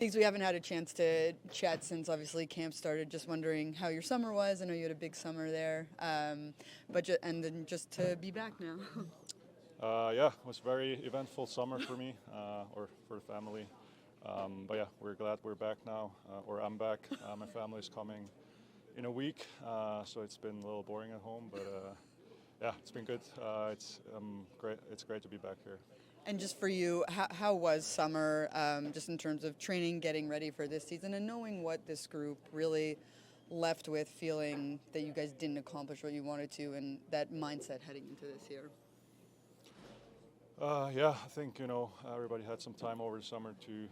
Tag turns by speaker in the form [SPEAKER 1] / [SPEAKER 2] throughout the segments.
[SPEAKER 1] Things we haven't had a chance to chat since obviously camp started. Just wondering how your summer was. I know you had a big summer there, and then just to be back now.
[SPEAKER 2] Yeah, it was a very eventful summer for me or for the family. But yeah, we're glad we're back now, or I'm back. My family's coming in a week, so it's been a little boring at home, but yeah, it's been good. It's great. It's great to be back here.
[SPEAKER 1] And just for you, how was summer, just in terms of training, getting ready for this season, and knowing what this group really left with, feeling that you guys didn't accomplish what you wanted to, and that mindset heading into this year?
[SPEAKER 2] Yeah, I think everybody had some time over the summer to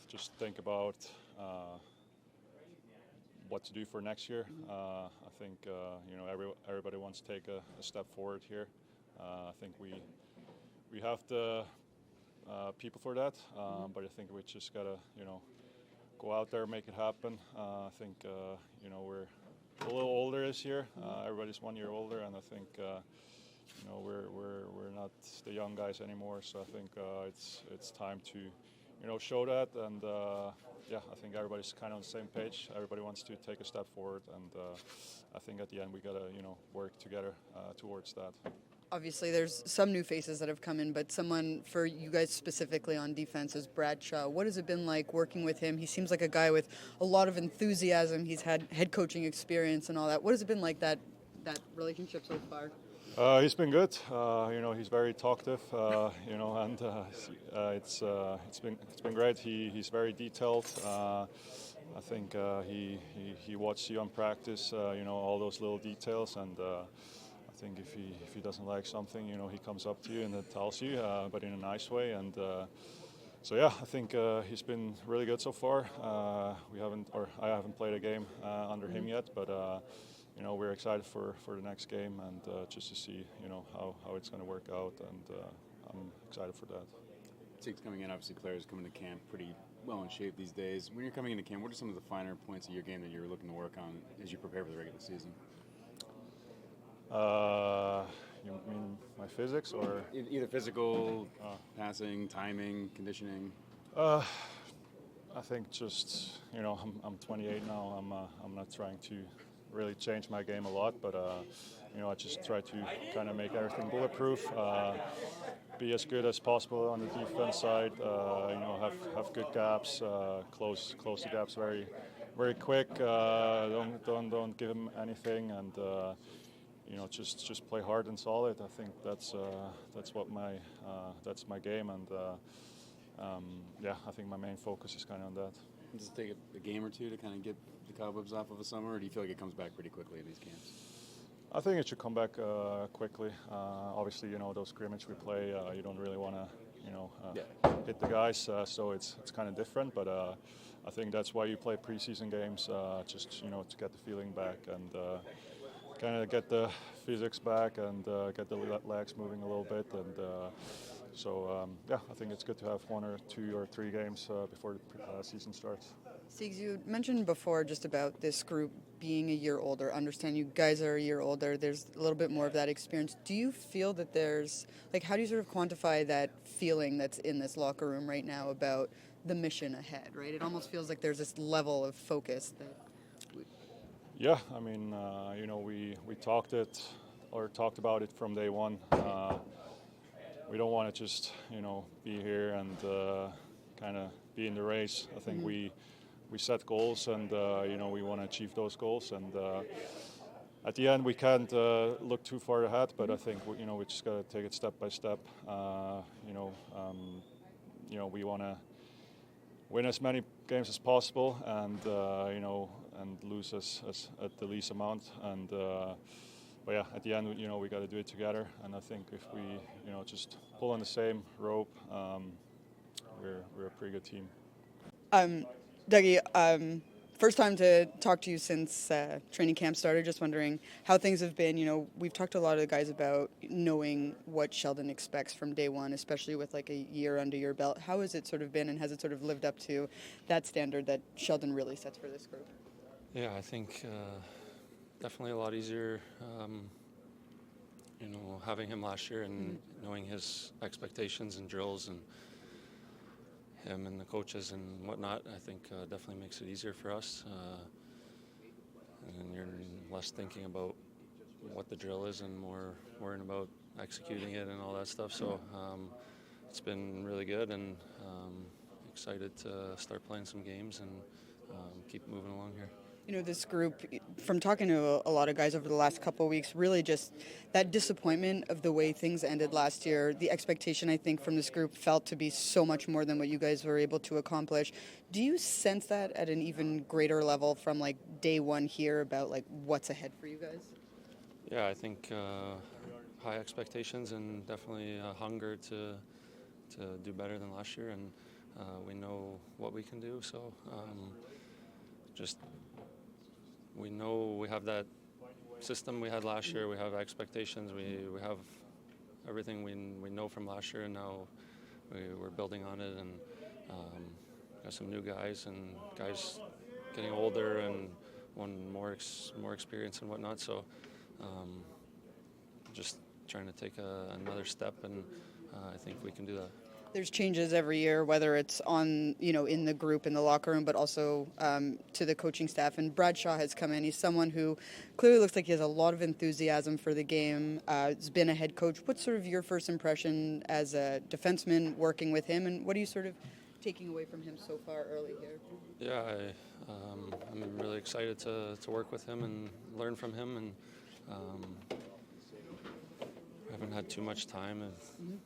[SPEAKER 2] just think about what to do for next year. I think everybody wants to take a step forward here. I think we have the people for that, but I think we just gotta go out there, make it happen. I think we're a little older this year. Everybody's 1 year older, and I think we're not the young guys anymore. So I think it's time to show that, and yeah, I think everybody's kind of on the same page. Everybody wants to take a step forward, and I think at the end we gotta work together towards that.
[SPEAKER 1] Obviously, there's some new faces that have come in, but someone for you guys specifically on defense is Brad Shaw. What has it been like working with him? He seems like a guy with a lot of enthusiasm. He's had head coaching experience and all that. What has it been like, that relationship so far?
[SPEAKER 2] He's been good. He's very talkative. And it's been great. He's very detailed. I think he watches you on practice. All those little details, and I think if he doesn't like something, he comes up to you and tells you, but in a nice way. And so yeah, I think he's been really good so far. I haven't played a game under him yet, but. We're excited for the next game, and just to see how it's going to work out, and I'm excited for that.
[SPEAKER 3] Six coming in, obviously players coming to camp pretty well in shape these days. When you're coming into camp, what are some of the finer points of your game that you're looking to work on as you prepare for the regular season?
[SPEAKER 2] You mean my physics, or
[SPEAKER 3] either physical, passing, timing, conditioning?
[SPEAKER 2] I think just I'm 28 now. I'm not trying to really change my game a lot, but I just try to kind of make everything bulletproof, be as good as possible on the defense side, have good gaps, close the gaps very very quick, don't give him anything, and just play hard and solid. I think that's my game, and yeah, I think my main focus is kind of on that.
[SPEAKER 3] Does it take a game or two to kind of get the cobwebs off of a summer, or do you feel like it comes back pretty quickly in these camps?
[SPEAKER 2] I think it should come back quickly. Obviously, those scrimmage we play, you don't really want to, hit the guys, so it's kind of different. But I think that's why you play preseason games, just to get the feeling back and kind of get the physics back and get the legs moving a little bit. And so yeah, I think it's good to have 1 or 2 or 3 games before the season starts.
[SPEAKER 1] Siegs, you mentioned before just about this group being a year older. Understand you guys are a year older. There's a little bit more of that experience. Do you feel that there's, how do you sort of quantify that feeling that's in this locker room right now about the mission ahead, right? It almost feels like there's this level of focus that...
[SPEAKER 2] Yeah, I mean, we talked about it from day one. We don't want to just, be here and kind of be in the race. I think we set goals, and we want to achieve those goals. And at the end, we can't look too far ahead. But I think we just got to take it step by step. We want to win as many games as possible, and and lose as at the least amount. And but yeah, at the end, we got to do it together. And I think if we, just pull on the same rope, we're a pretty good team.
[SPEAKER 1] Dougie, first time to talk to you since training camp started. Just wondering how things have been. We've talked to a lot of the guys about knowing what Sheldon expects from day one, especially with a year under your belt. How has it sort of been, and has it sort of lived up to that standard that Sheldon really sets for this group?
[SPEAKER 4] Yeah, I think definitely a lot easier, having him last year and knowing his expectations and drills, and him and the coaches and whatnot, I think definitely makes it easier for us. And you're less thinking about what the drill is and more worrying about executing it and all that stuff. So it's been really good, and excited to start playing some games and keep moving along here.
[SPEAKER 1] You know, this group, from talking to a lot of guys over the last couple of weeks, really just that disappointment of the way things ended last year. The expectation, I think, from this group felt to be so much more than what you guys were able to accomplish. Do you sense that at an even greater level from like day one here about like what's ahead for you guys?
[SPEAKER 4] Yeah, I think high expectations and definitely hunger to do better than last year, and we know what we can do. So just we know we have that system we had last year. We have expectations. We have everything we know from last year, and now we're building on it, and got some new guys and guys getting older and one more experience and whatnot. So just trying to take another step, and I think we can do that.
[SPEAKER 1] There's changes every year, whether it's on, you know, in the group, in the locker room, but also to the coaching staff. And Bradshaw has come in. He's someone who clearly looks like he has a lot of enthusiasm for the game. Has been a head coach. What's sort of your first impression as a defenseman working with him, and what are you sort of taking away from him so far early here?
[SPEAKER 4] Yeah, I'm really excited to work with him and learn from him, and I haven't had too much time. I mean,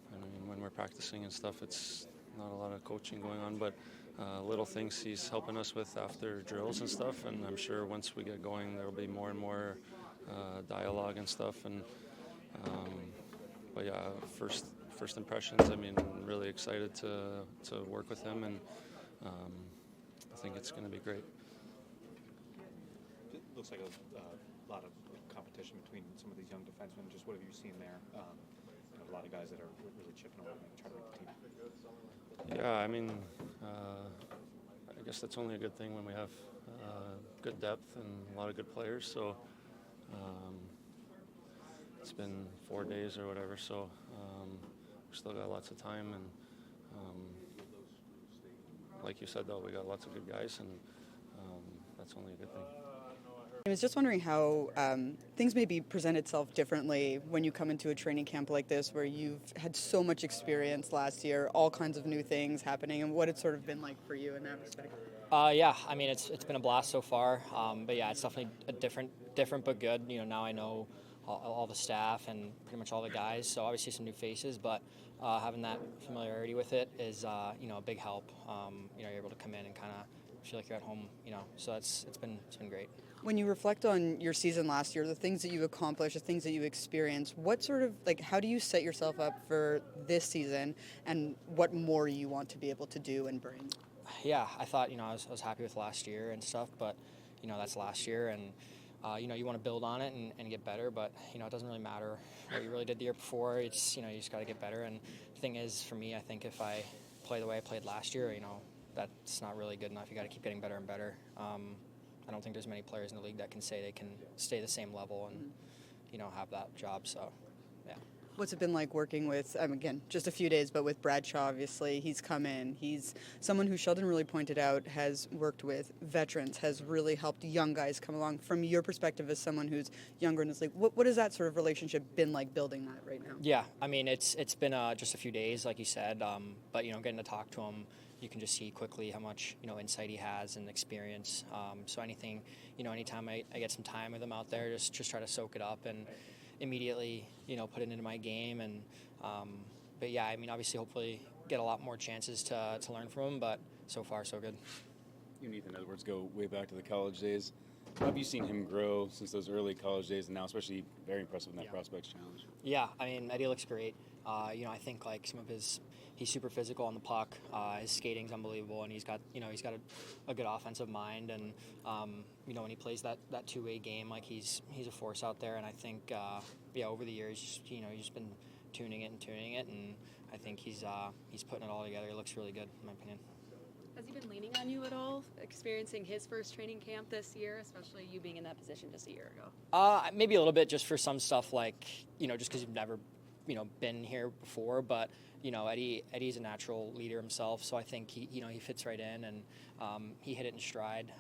[SPEAKER 4] when we're practicing and stuff, it's not a lot of coaching going on, but little things he's helping us with after drills and stuff, and I'm sure once we get going there will be more and more dialogue and stuff. And but yeah, first impressions, I mean, really excited to work with him, and I think it's going to be great.
[SPEAKER 5] It looks like a lot of competition between some of these young defensemen. Just what have you seen there? A lot of guys that are really chipping away and trying to make the team.
[SPEAKER 4] Yeah, I mean, I guess that's only a good thing when we have good depth and a lot of good players. So it's been 4 days or whatever, so we still got lots of time. And like you said, though, we got lots of good guys, and that's only a good thing.
[SPEAKER 1] I was just wondering how things maybe present itself differently when you come into a training camp like this, where you've had so much experience last year, all kinds of new things happening, and what it's sort of been like for you in that respect.
[SPEAKER 6] Yeah, I mean, it's been a blast so far, but yeah, it's definitely a different but good. You know, now I know all the staff and pretty much all the guys, so obviously some new faces, but having that familiarity with it is a big help. You're able to come in and kind of feel like you're at home, so it's been great.
[SPEAKER 1] When you reflect on your season last year, the things that you accomplished, the things that you experienced, what sort of, how do you set yourself up for this season, and what more you want to be able to do and bring?
[SPEAKER 6] Yeah, I thought, I was happy with last year and stuff, but, that's last year, and, you want to build on it and get better, but, it doesn't really matter what you really did the year before. It's, you just got to get better, and the thing is, for me, I think if I play the way I played last year, that's not really good enough. You got to keep getting better and better. I don't think there's many players in the league that can say they can stay the same level and, have that job. So, yeah.
[SPEAKER 1] What's it been like working with, again, just a few days, but with Bradshaw, obviously? He's come in. He's someone who Sheldon really pointed out has worked with veterans, has really helped young guys come along. From your perspective as someone who's younger in this league, what has that sort of relationship been like building that right now?
[SPEAKER 6] Yeah, I mean, it's been just a few days, like you said, but, getting to talk to him, you can just see quickly how much, insight he has and experience. So anything, anytime I get some time with him out there, just try to soak it up and immediately, put it into my game. And but yeah, I mean, obviously, hopefully get a lot more chances to learn from him, but so far, so good.
[SPEAKER 3] You and Ethan Edwards go way back to the college days. How have you seen him grow since those early college days, and now especially very impressive in that Prospects Challenge?
[SPEAKER 6] Yeah, I mean, Eddie looks great. I think like some of he's super physical on the puck. His skating's unbelievable, and he's got a good offensive mind. And when he plays that two-way game, like he's a force out there. And I think over the years, he's just been tuning it, and I think he's putting it all together. He looks really good, in my opinion.
[SPEAKER 7] Has he been leaning on you at all, experiencing his first training camp this year, especially you being in that position just a year ago?
[SPEAKER 6] Maybe a little bit, just for some stuff, like, just because you've never been here before, but Eddie's a natural leader himself, so I think he fits right in, and he hit it in stride.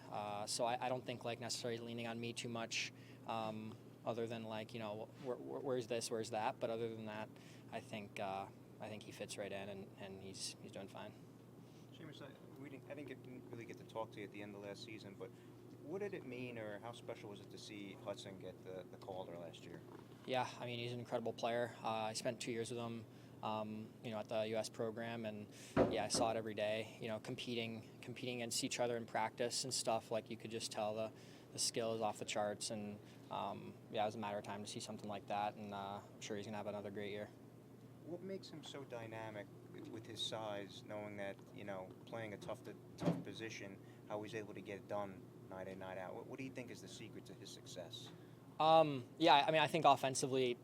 [SPEAKER 6] So I don't think necessarily leaning on me too much, other than where's this, where's that. But other than that, I think he fits right in, and he's doing fine.
[SPEAKER 8] Seamus, I didn't really get to talk to you at the end of last season, but what did it mean, or how special was it to see Hudson get the Calder last year?
[SPEAKER 6] Yeah, I mean, he's an incredible player. I spent 2 years with him, at the U.S. program, and I saw it every day. Competing against each other in practice and stuff. You could just tell the skill is off the charts, and it was a matter of time to see something like that. And I'm sure he's gonna have another great year.
[SPEAKER 8] What makes him so dynamic with his size, knowing that playing a tough position, how he's able to get it done night in, night out? What do you think is the secret to his success?
[SPEAKER 6] I think offensively,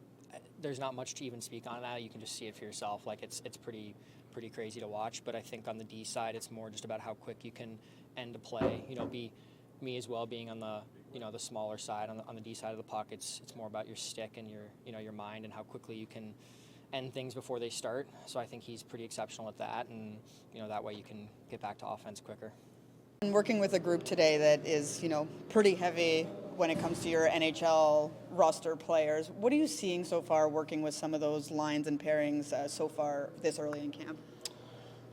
[SPEAKER 6] there's not much to even speak on that. You can just see it for yourself. It's pretty crazy to watch. But I think on the D side, it's more just about how quick you can end a play. Be me as well, being on the the smaller side on the D side of the puck. It's more about your stick and your mind and how quickly you can end things before they start. So I think he's pretty exceptional at that, and that way you can get back to offense quicker.
[SPEAKER 1] And working with a group today that is, pretty heavy when it comes to your NHL roster players, what are you seeing so far working with some of those lines and pairings so far this early in camp?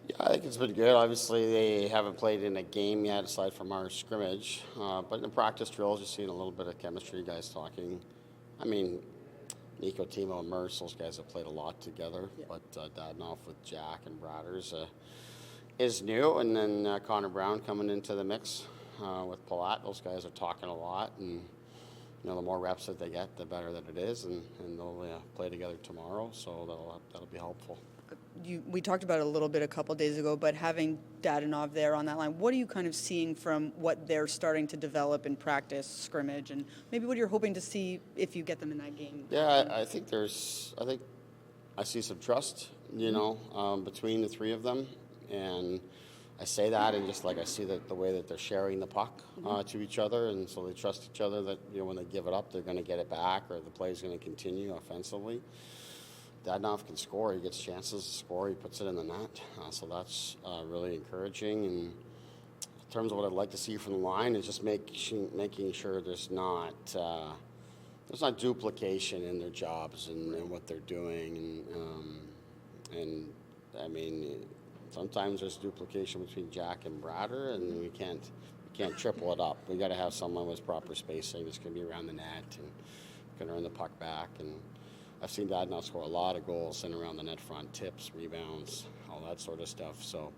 [SPEAKER 9] Yeah, I think it's been good. Obviously, they haven't played in a game yet aside from our scrimmage. But in the practice drills, you're seeing a little bit of chemistry, guys talking. I mean, Nico, Timo, and Merce, those guys have played a lot together. Yeah. But Dadonov with Jack and Bratters is new. And then Connor Brown coming into the mix with Palat. Those guys are talking a lot. And, the more reps that they get, the better that it is. And they'll play together tomorrow, so that'll be helpful.
[SPEAKER 1] We talked about it a little bit a couple days ago, but having Dadonov there on that line, what are you kind of seeing from what they're starting to develop in practice, scrimmage, and maybe what you're hoping to see if you get them in that game?
[SPEAKER 9] Yeah, I think I see some trust, between the three of them, and I say that, and just I see the way that they're sharing the puck to each other, and so they trust each other that when they give it up, they're going to get it back, or the play's going to continue offensively. Dadonov can score. He gets chances to score. He puts it in the net. So that's really encouraging. And in terms of what I'd like to see from the line is just making sure there's not duplication in their jobs and what they're doing. And I mean, sometimes there's duplication between Jack and Bratter, and we can't triple it up. We got to have someone with proper spacing that's going to be around the net and can earn the puck back. And I've seen Dadonov score a lot of goals in around the net front, tips, rebounds, all that sort of stuff. So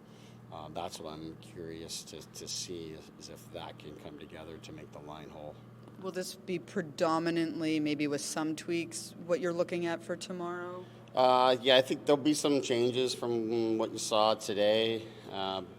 [SPEAKER 9] that's what I'm curious to see is if that can come together to make the line whole.
[SPEAKER 1] Will this be predominantly, maybe with some tweaks, what you're looking at for tomorrow?
[SPEAKER 9] I think there'll be some changes from what you saw today,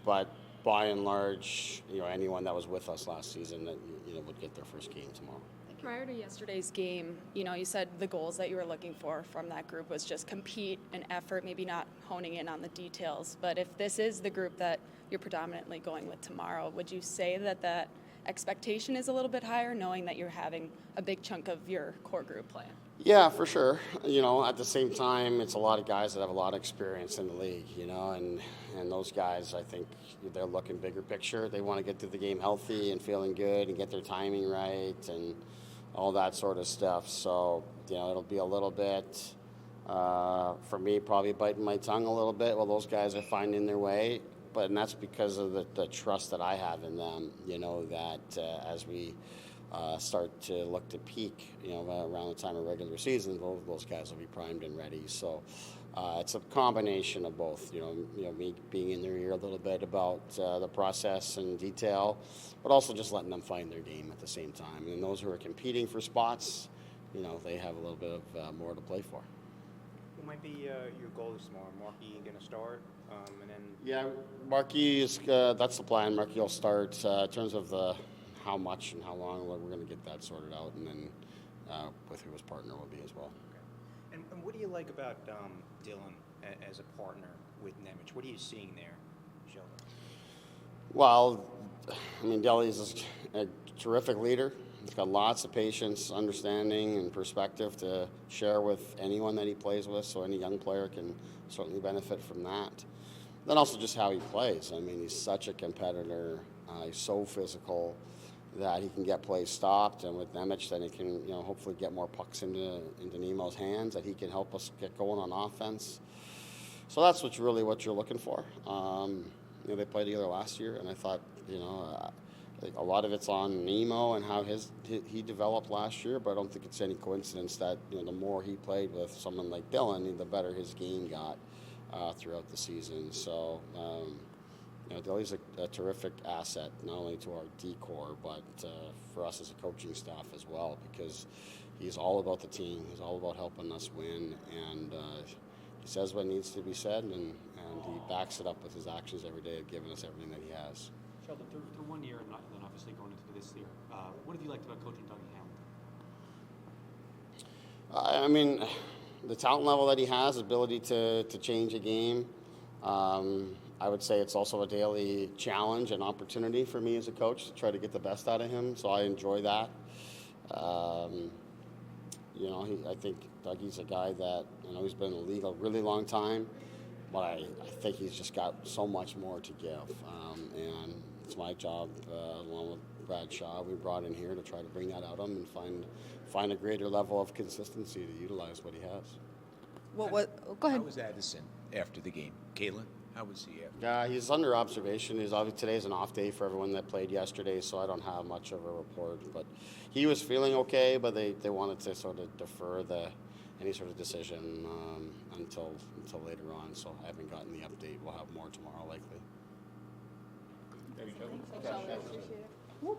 [SPEAKER 9] but by and large, anyone that was with us last season that would get their first game tomorrow.
[SPEAKER 10] Prior to yesterday's game, you said the goals that you were looking for from that group was just compete and effort, maybe not honing in on the details. But if this is the group that you're predominantly going with tomorrow, would you say that expectation is a little bit higher, knowing that you're having a big chunk of your core group play?
[SPEAKER 9] Yeah, for sure. At the same time, it's a lot of guys that have a lot of experience in the league, and those guys, I think they're looking bigger picture. They want to get through the game healthy and feeling good and get their timing right and all that sort of stuff. So, it'll be a little bit, for me, probably biting my tongue a little bit while those guys are finding their way. And that's because of the trust that I have in them, that as we start to look to peak, around the time of regular season, those guys will be primed and ready. So it's a combination of both, me being in their ear a little bit about the process and detail, but also just letting them find their game at the same time. And those who are competing for spots, they have a little bit of more to play for.
[SPEAKER 8] What might be your goals tomorrow? Markey going to start? And then
[SPEAKER 9] Yeah, Markey is, that's the plan. Markey will start in terms of how much and how long. We're going to get that sorted out, and then with who his partner will be as well.
[SPEAKER 8] Okay. And what do you like about Dylan as a partner with Nemec? What are you seeing there, Sheldon?
[SPEAKER 9] Well, Delly's a terrific leader. He's got lots of patience, understanding, and perspective to share with anyone that he plays with, so any young player can certainly benefit from that. Then also just how he plays. I mean, he's such a competitor. He's so physical that he can get plays stopped, and with Nemec, then he can, hopefully get more pucks into Nemo's hands, that he can help us get going on offense. So that's what you're looking for. They played together last year, and I thought, a lot of it's on Nemo and how he developed last year, but I don't think it's any coincidence that the more he played with someone like Dylan, the better his game got throughout the season. So Dilly's a terrific asset, not only to our D-core, but for us as a coaching staff as well, because he's all about the team. He's all about helping us win, and he says what needs to be said, and he backs it up with his actions every day of giving us everything that he has.
[SPEAKER 5] Sheldon, through 1 year and then obviously going into this year, what have you liked about coaching Dougie Hamilton?
[SPEAKER 9] I mean, the talent level that he has, ability to change a game. I would say it's also a daily challenge and opportunity for me as a coach to try to get the best out of him, so I enjoy that. I think Dougie's a guy that, he's been in the league a really long time, but I think he's just got so much more to give. And it's my job, along with Brad Shaw, we brought in here to try to bring that out of him and find a greater level of consistency to utilize what he has.
[SPEAKER 1] Go ahead.
[SPEAKER 11] How was Addison after the game? Caitlin, how was he after?
[SPEAKER 9] Yeah, he's under observation. Today's an off day for everyone that played yesterday, so I don't have much of a report. But he was feeling okay, but they wanted to sort of defer any sort of decision until later on. So I haven't gotten the update. We'll have more tomorrow, likely.
[SPEAKER 10] Thanks, Sheldon. Appreciate it.